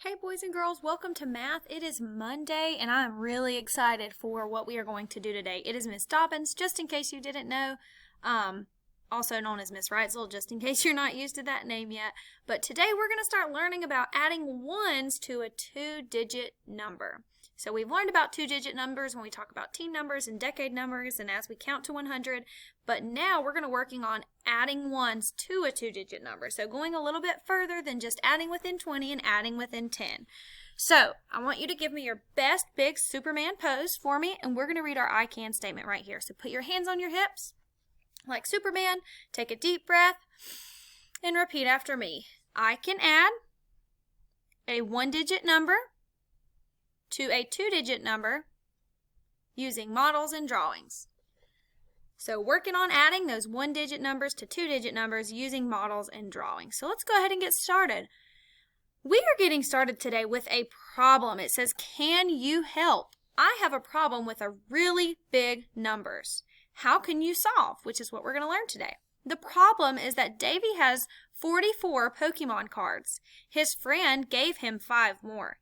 Hey boys and girls, welcome to math. It is Monday and I'm really excited for what we are going to do today. It is Miss Dobbins, just in case you didn't know, also known as Miss Reitzel, just in case you're not used to that name yet. But today we're going to start learning about adding ones to a two-digit number. So we've learned about two-digit numbers when we talk about team numbers and decade numbers and as we count to 100, but now we're going to working on adding ones to a two-digit number. So going a little bit further than just adding within 20 and adding within 10. So I want you to give me your best big Superman pose for me, and we're going to read our I can statement right here. So put your hands on your hips like Superman, take a deep breath, and repeat after me. I can add a one-digit number to a two-digit number using models and drawings. So working on adding those one-digit numbers to two-digit numbers using models and drawings. So let's go ahead and get started. We are getting started today with a problem. It says, can you help? I have a problem with a really big numbers. How can you solve? Which is what we're going to learn today. The problem is that Davy has 44 Pokemon cards. His friend gave him 5 more.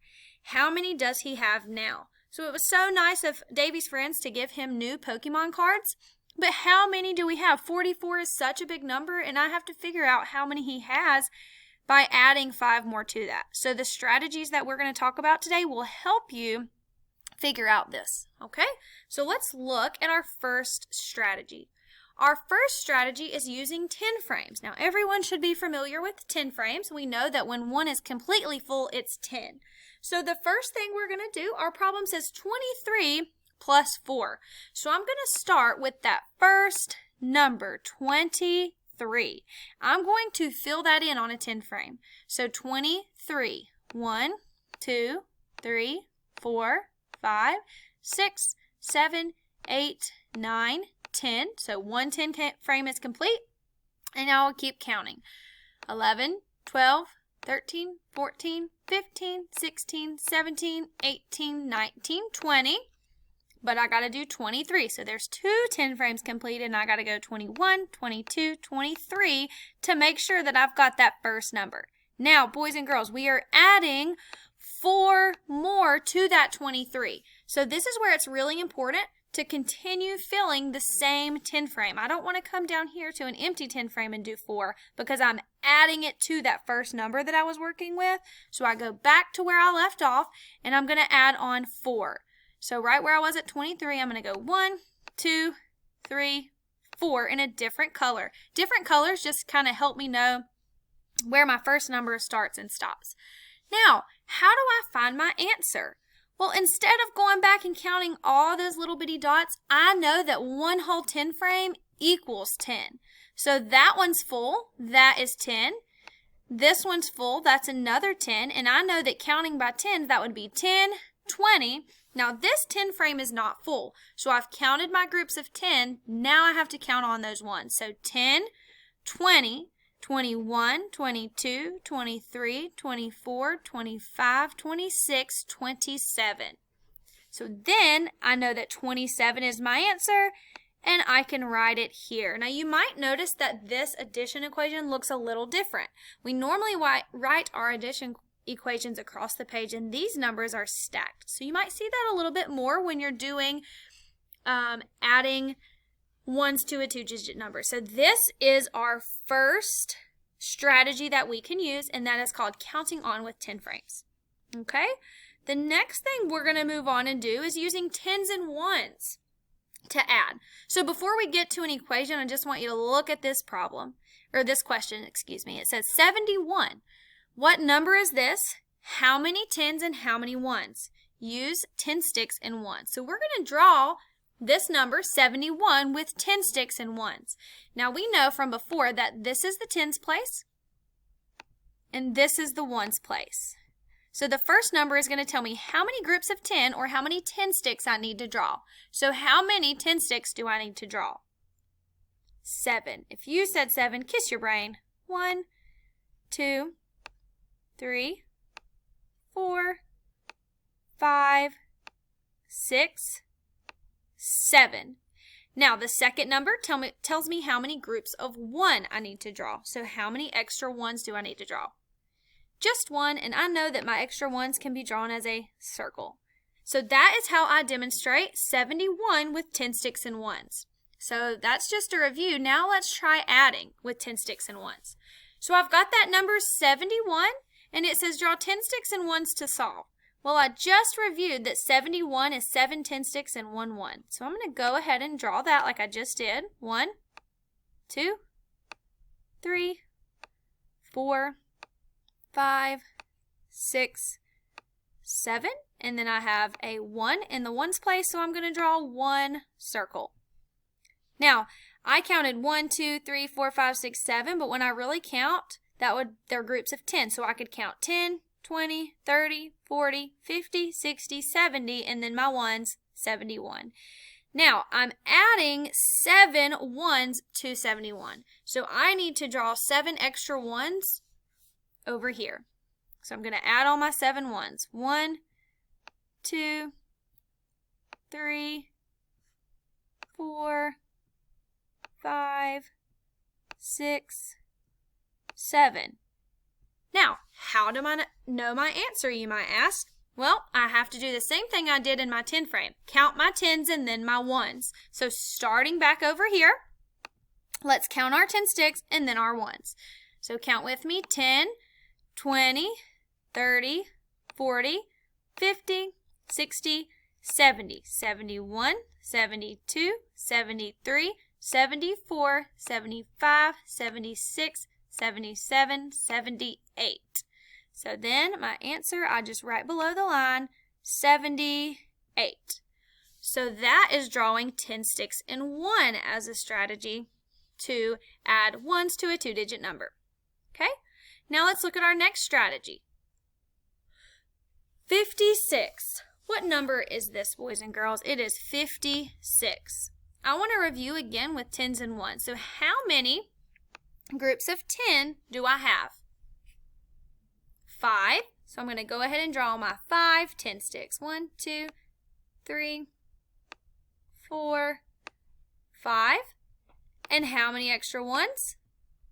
How many does he have now? So it was so nice of Davy's friends to give him new Pokemon cards, but how many do we have? 44 is such a big number, and I have to figure out how many he has by adding 5 more to that. So the strategies that we're going to talk about today will help you figure out this, okay? So let's look at our first strategy. Our first strategy is using 10 frames. Now everyone should be familiar with 10 frames. We know that when one is completely full, it's 10. So the first thing we're going to do, our problem says 23 plus 4. So I'm going to start with that first number, 23. I'm going to fill that in on a 10 frame. So 23, 1, 2, 3, 4, 5, 6, 7, 8, 9, 10. So one 10 frame is complete. And now I'll keep counting. 11, 12, 13, 14, 15, 16, 17, 18, 19, 20. But I got to do 23. So there's 2 10 frames completed, and I got to go 21, 22, 23 to make sure that I've got that first number. Now, boys and girls, we are adding 4 more to that 23. So this is where it's really important to continue filling the same 10 frame. I don't want to come down here to an empty 10 frame and do 4 because I'm adding it to that first number that I was working with. So I go back to where I left off and I'm going to add on 4. So right where I was at 23, I'm going to go 1, 2, 3, 4 in a different color. Different colors just kind of help me know where my first number starts and stops. Now, how do I find my answer? Well, instead of going back and counting all those little bitty dots, I know that one whole 10 frame equals 10. So that one's full, that is 10. This one's full, that's another 10. And I know that counting by 10s, that would be 10, 20. Now this 10 frame is not full. So I've counted my groups of 10. Now I have to count on those ones. So 10, 20, 21, 22, 23, 24, 25, 26, 27. So then I know that 27 is my answer and I can write it here. Now you might notice that this addition equation looks a little different. We normally write our addition equations across the page and these numbers are stacked. So you might see that a little bit more when you're doing adding ones to a two-digit number. So this is our first strategy that we can use, and that is called counting on with 10 frames. Okay? The next thing we're going to move on and do is using 10s and 1s to add. So before we get to an equation, I just want you to look at this problem, or this question, excuse me. It says 71. What number is this? How many 10s and how many 1s? Use 10 sticks and 1s. So we're going to draw this number, 71, with 10 sticks and 1s. Now we know from before that this is the 10s place and this is the 1s place. So the first number is going to tell me how many groups of 10 or how many 10 sticks I need to draw. So how many 10 sticks do I need to draw? 7. If you said 7, kiss your brain. 1, 2, 3, 4, 5, 6, 7. Now the second number tells me how many groups of 1 I need to draw. So how many extra 1s do I need to draw? just one, and I know that my extra ones can be drawn as a circle. So that is how I demonstrate 71 with 10 sticks and ones. So that's just a review. Now let's try adding with 10 sticks and ones. So I've got that number 71, and it says draw 10 sticks and ones to solve. Well, I just reviewed that 71 is 7 10 sticks and 1 1. So I'm going to go ahead and draw that like I just did. 1, 2, 3, 4, 5, 6, 7. And then I have a 1 in the ones place, so I'm going to draw 1 circle. Now, I counted 1, 2, 3, 4, 5, 6, 7, but when I really count, they're groups of 10. So I could count 10, 20, 30, 40, 50, 60, 70, and then my ones, 71. Now, I'm adding 7 ones to 71. So I need to draw 7 extra ones over here. So I'm going to add all my 7 ones. 1, 2, 3, 4, 5, 6, 7. Now, how do I know my answer, you might ask? Well, I have to do the same thing I did in my 10 frame. Count my 10s and then my 1s. So starting back over here, let's count our 10 sticks and then our 1s. So count with me, 10, 20, 30, 40, 50, 60, 70, 71, 72, 73, 74, 75, 76, 77, 78. So then my answer, I just write below the line, 78. So that is drawing 10 sticks and 1 as a strategy to add ones to a 2-digit number. Okay? Now let's look at our next strategy. 56. What number is this, boys and girls? It is 56. I want to review again with 10s and 1s. So how many groups of 10 do I have? 5. So I'm going to go ahead and draw my 5 10 sticks. 1, 2, 3, 4, 5. And how many extra ones?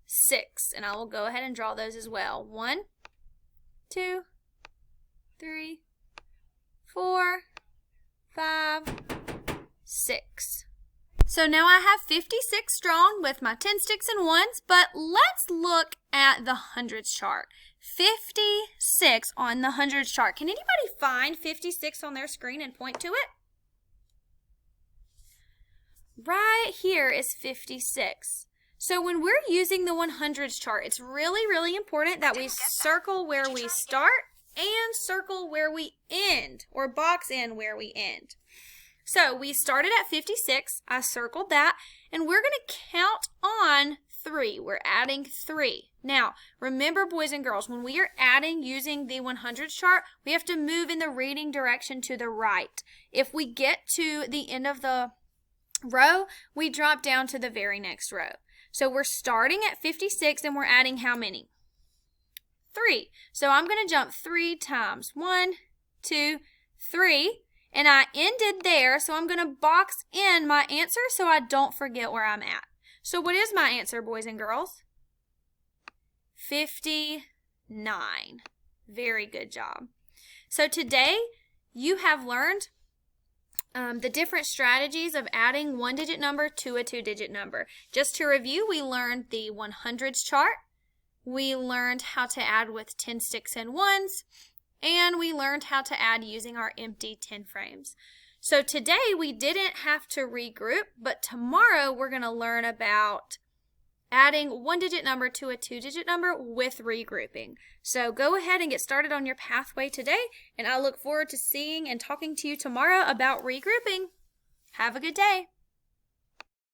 6. And I will go ahead and draw those as well. 1, 2, 3, 4, 5, 6. So now I have 56 drawn with my 10 sticks and 1s, but let's look at the hundreds chart. 56 on the hundreds chart. Can anybody find 56 on their screen and point to it? Right here is 56. So when we're using the 100s chart, it's really, really important that we circle where we start and circle where we end, or box in where we end. So we started at 56, I circled that, and we're going to count on 3. We're adding 3. Now, remember, boys and girls, when we are adding using the 100s chart, we have to move in the reading direction to the right. If we get to the end of the row, we drop down to the very next row. So we're starting at 56 and we're adding how many? 3. So I'm going to jump 3 times. 1, 2, 3. And I ended there, so I'm going to box in my answer so I don't forget where I'm at. So what is my answer, boys and girls? 59. Very good job. So today you have learned the different strategies of adding 1-digit number to a 2-digit number. Just to review, we learned the 100s chart. We learned how to add with 10 sticks and 1s. And we learned how to add using our empty 10 frames. So today we didn't have to regroup, but tomorrow we're going to learn about adding 1-digit number to a 2-digit number with regrouping. So go ahead and get started on your pathway today, and I look forward to seeing and talking to you tomorrow about regrouping. Have a good day.